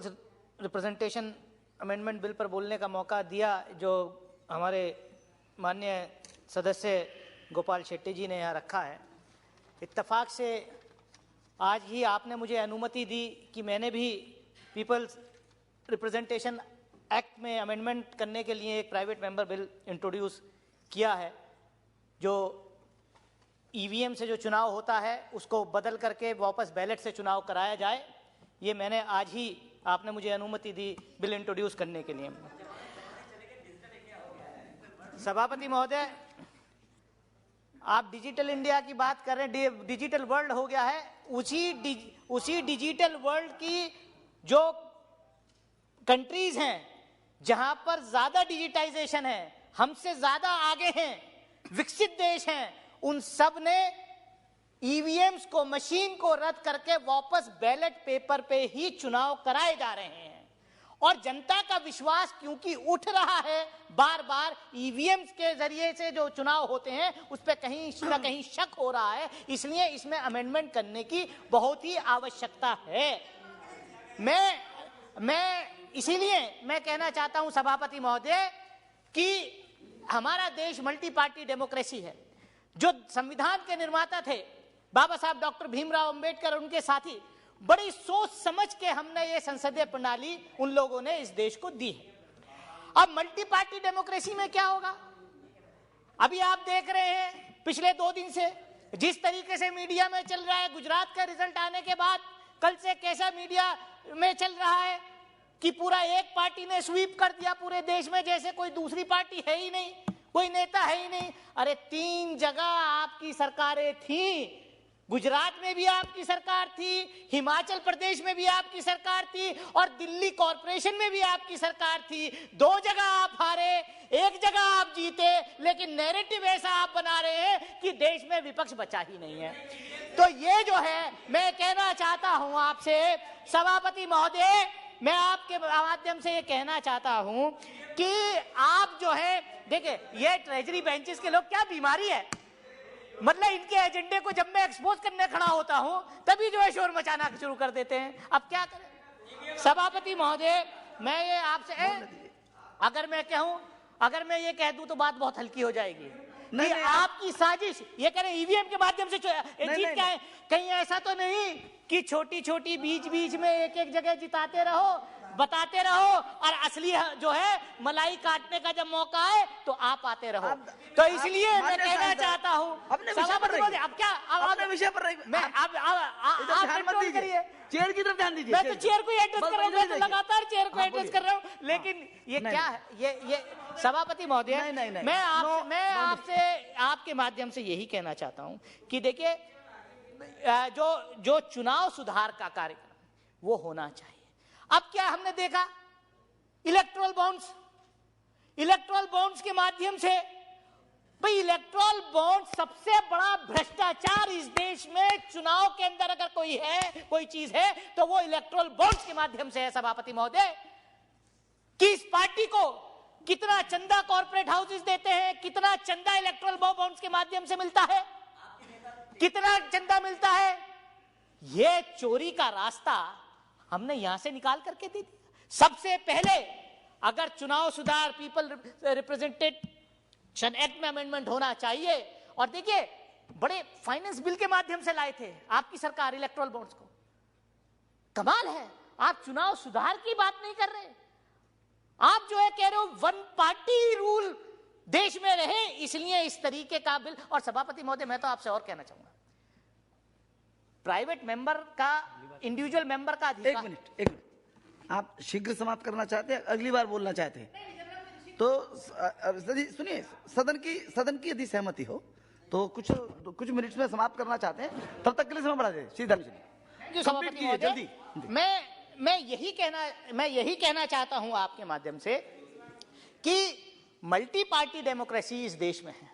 Peoples representation amendment bill पर बोलने का मौका दिया, जो हमारे माननीय सदस्य गोपाल शेट्टी जी ने यहाँ रखा है। इत्तेफाक से आज ही आपने मुझे अनुमति दी कि मैंने भी पीपल्स रिप्रेजेंटेशन एक्ट में अमेंडमेंट करने के लिए एक प्राइवेट मेंबर बिल इंट्रोड्यूस किया है, जो ईवीएम से जो चुनाव होता है उसको बदल करके वापस बैलेट से चुनाव कराया जाए। ये मैंने आज ही, आपने मुझे अनुमति दी बिल इंट्रोड्यूस करने के लिए। सभापति महोदय, आप डिजिटल इंडिया की बात कर रहे हैं, डिजिटल वर्ल्ड हो गया है। उसी डिजिटल वर्ल्ड की जो कंट्रीज हैं जहां पर ज्यादा डिजिटाइजेशन है, हमसे ज्यादा आगे हैं, विकसित देश हैं, उन सब ने ईवीएम्स को, मशीन को रद्द करके वापस बैलेट पेपर पे ही चुनाव कराए जा रहे हैं। और जनता का विश्वास क्योंकि उठ रहा है, बार बार ईवीएम्स के जरिए से जो चुनाव होते हैं उस पर कहीं ना कहीं शक हो रहा है, इसलिए इसमें अमेंडमेंट करने की बहुत ही आवश्यकता है। मैं इसीलिए मैं कहना चाहता हूं सभापति महोदय कि हमारा देश मल्टी पार्टी डेमोक्रेसी है। जो संविधान के निर्माता थे बाबा साहब डॉक्टर भीमराव अंबेडकर और उनके साथी, बड़ी सोच समझ के हमने ये संसदीय प्रणाली उन लोगों ने इस देश को दी है। अब मल्टी पार्टी डेमोक्रेसी में क्या होगा? अभी आप देख रहे हैं पिछले 2 दिन से जिस तरीके से मीडिया में चल रहा है, गुजरात का रिजल्ट आने के बाद कल से कैसा मीडिया में चल रहा है कि पूरा एक पार्टी ने स्वीप कर दिया पूरे देश में, जैसे कोई दूसरी पार्टी है ही नहीं, कोई नेता है ही नहीं। अरे 3 जगह आपकी सरकारें थी, गुजरात में भी आपकी सरकार थी, हिमाचल प्रदेश में भी आपकी सरकार थी और दिल्ली कॉर्पोरेशन में भी आपकी सरकार थी। 2 जगह आप हारे, 1 जगह आप जीते, लेकिन नैरेटिव ऐसा आप बना रहे हैं कि देश में विपक्ष बचा ही नहीं है। तो ये जो है, मैं कहना चाहता हूं आपसे सभापति महोदय, मैं आपके माध्यम से ये कहना चाहता हूं कि आप जो है, देखिए ये ट्रेजरी बेंचेस के लोग, क्या बीमारी है, मतलब इनके एजेंडे को जब मैं एक्सपोज करने खड़ा होता हूं तभी जो है शोर मचाना शुरू कर देते हैं। अब क्या करें सभापति महोदय, मैं ये आपसे अगर मैं ये कह दूं तो बात बहुत हल्की हो जाएगी कि आपकी साजिश, ये कह रहे ईवीएम के माध्यम से जीत क्या है। कहीं ऐसा तो नहीं कि छोटी छोटी बीच में एक जगह जिताते रहो, बताते रहो, और असली जो है मलाई काटने का जब मौका है तो आप आते रहो। तो इसलिए मैं कहना चाहता हूँ अपने विषय पर रहिए। अब क्या अपने विषय पर रहिए। मैं आप कंट्रोल करिए, चेयर की तरफ ध्यान दीजिए। मैं तो चेयर को एड्रेस कर रहा हूँ, मैं तो लगातार चेयर को एड्रेस कर रहा हूँ, लेकिन ये क्या है, ये सभापति महोदय, मैं आपसे आपके माध्यम से यही कहना चाहता हूँ कि देखिए जो चुनाव सुधार का कार्यक्रम वो होना चाहिए। अब क्या हमने देखा, इलेक्टोरल बॉन्ड्स के माध्यम से, भाई इलेक्टोरल बॉन्ड सबसे बड़ा भ्रष्टाचार इस देश में चुनाव के अंदर अगर कोई चीज है तो वो इलेक्टोरल बॉन्ड्स के माध्यम से है सभापति महोदय। कि इस पार्टी को कितना चंदा कॉर्पोरेट हाउसेस देते हैं, कितना चंदा इलेक्टोरल बॉन्ड्स के माध्यम से मिलता है, कितना चंदा मिलता है, ये चोरी का रास्ता हमने यहां से निकाल करके दे दिया। सबसे पहले अगर चुनाव सुधार पीपल रिप्रेजेंटेशन एक्ट में अमेंडमेंट होना चाहिए, और देखिए बड़े फाइनेंस बिल के माध्यम से लाए थे आपकी सरकार इलेक्टोरल बॉन्ड्स को। कमाल है, आप चुनाव सुधार की बात नहीं कर रहे, आप जो है कह रहे हो 1 पार्टी रूल देश में रहे, इसलिए इस तरीके का बिल। और सभापति महोदय, मैं तो आपसे और कहना चाहूंगा, प्राइवेट मेंबर का, इंडिविजुअल मेंबर का अधिकार। एक मिनट, आप शीघ्र समाप्त करना चाहते हैं, अगली बार बोलना चाहते हैं तो सुनिए, सदन की यदि सहमति हो तो कुछ मिनट्स में समाप्त करना चाहते हैं, तब तक के लिए समय बढ़ा दे। सीधा कंप्लीट कीजिए जल्दी। मैं यही कहना चाहता हूं आपके माध्यम से कि मल्टी पार्टी डेमोक्रेसी इस देश में है,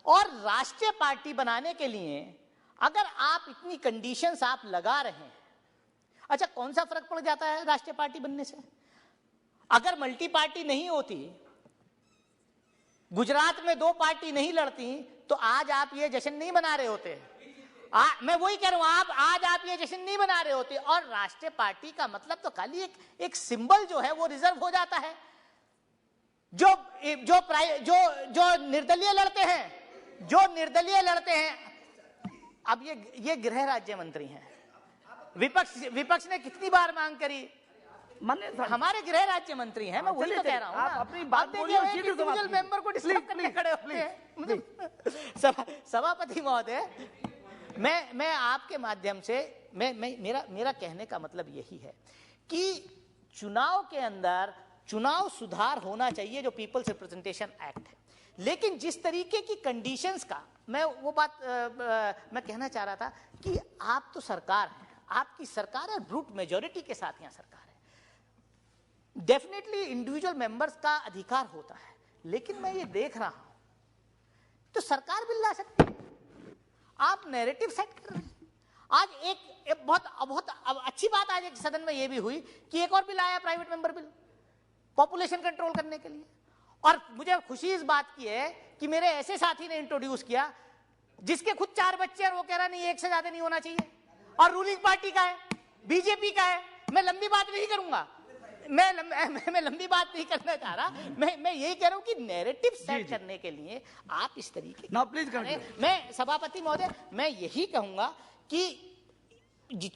और राष्ट्रीय पार्टी बनाने के लिए अगर आप इतनी कंडीशंस आप लगा रहे हैं, अच्छा कौन सा फर्क पड़ जाता है राष्ट्रीय पार्टी बनने से? अगर मल्टी पार्टी नहीं होती, गुजरात में 2 पार्टी नहीं लड़ती, तो आज आप ये जश्न नहीं मना रहे होते। मैं वही कह रहा हूं, आज आप ये जश्न नहीं मना रहे होते, और राष्ट्रीय पार्टी का मतलब तो खाली एक सिंबल जो है वो रिजर्व हो जाता है। जो निर्दलीय लड़ते हैं, अब ये गृह राज्य मंत्री हैं। विपक्ष ने कितनी बार मांग करी, हमारे गृह राज्य मंत्री हैं, मैं वही तो कह रहा हूं। आप अपनी बात बोलिए, इंडिविजुअल मेंबर को डिस्टर्ब करने खड़े होते हैं। सभापति महोदय, मैं आपके माध्यम से मेरा कहने का मतलब यही है कि चुनाव के अंदर चुनाव सुधार होना चाहिए, जो पीपल्स रिप्रेजेंटेशन एक्ट है, लेकिन जिस तरीके की कंडीशंस का मैं वो बात मैं कहना चाह रहा था कि आप तो सरकार है, आपकी सरकार है, ब्रूट मेजॉरिटी के साथ यहां सरकार है, डेफिनेटली इंडिविजुअल मेंबर्स का अधिकार होता है, लेकिन मैं ये देख रहा हूं तो सरकार बिल ला सकती है, आप नैरेटिव सेट कर रहे हैं। आज एक बहुत अच्छी बात आज एक सदन में ये भी हुई कि एक और बिल आया, private member bill, population control करने के लिए, और मुझे खुशी इस बात की है कि मेरे ऐसे साथी ने इंट्रोड्यूस किया जिसके खुद 4 बच्चे और वो कह रहा नहीं एक से ज्यादा नहीं होना चाहिए, और रूलिंग पार्टी का है, बीजेपी का है। मैं लंबी बात नहीं करूंगा, मैं लंबी बात नहीं करना चाह रहा, मैं यही कह रहा हूं कि नैरेटिव सेट करने के लिए आप इस तरीके प्लीज मैं सभापति महोदय, मैं यही कहूंगा कि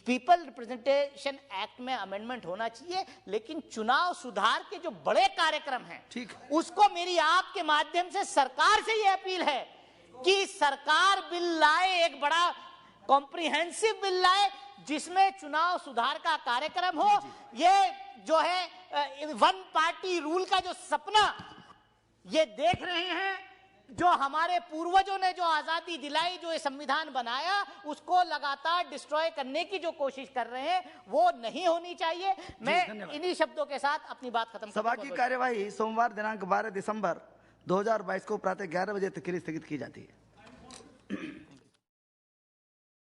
पीपल रिप्रेजेंटेशन एक्ट में अमेंडमेंट होना चाहिए, लेकिन चुनाव सुधार के जो बड़े कार्यक्रम हैं, ठीक, उसको मेरी आपके माध्यम से सरकार से यह अपील है कि सरकार बिल लाए, एक बड़ा कॉम्प्रिहेंसिव बिल लाए जिसमें चुनाव सुधार का कार्यक्रम हो। ये जो है वन पार्टी रूल का जो सपना ये देख रहे हैं, जो हमारे पूर्वजों ने जो आजादी दिलाई, जो ये संविधान बनाया, उसको लगातार डिस्ट्रॉय करने की जो कोशिश कर रहे हैं, वो नहीं होनी चाहिए। मैं इन्हीं शब्दों के साथ अपनी बात खत्म। सभा की कार्यवाही सोमवार दिनांक 12 दिसंबर 2022 को प्रातः 11 बजे तक के लिए स्थगित की जाती है।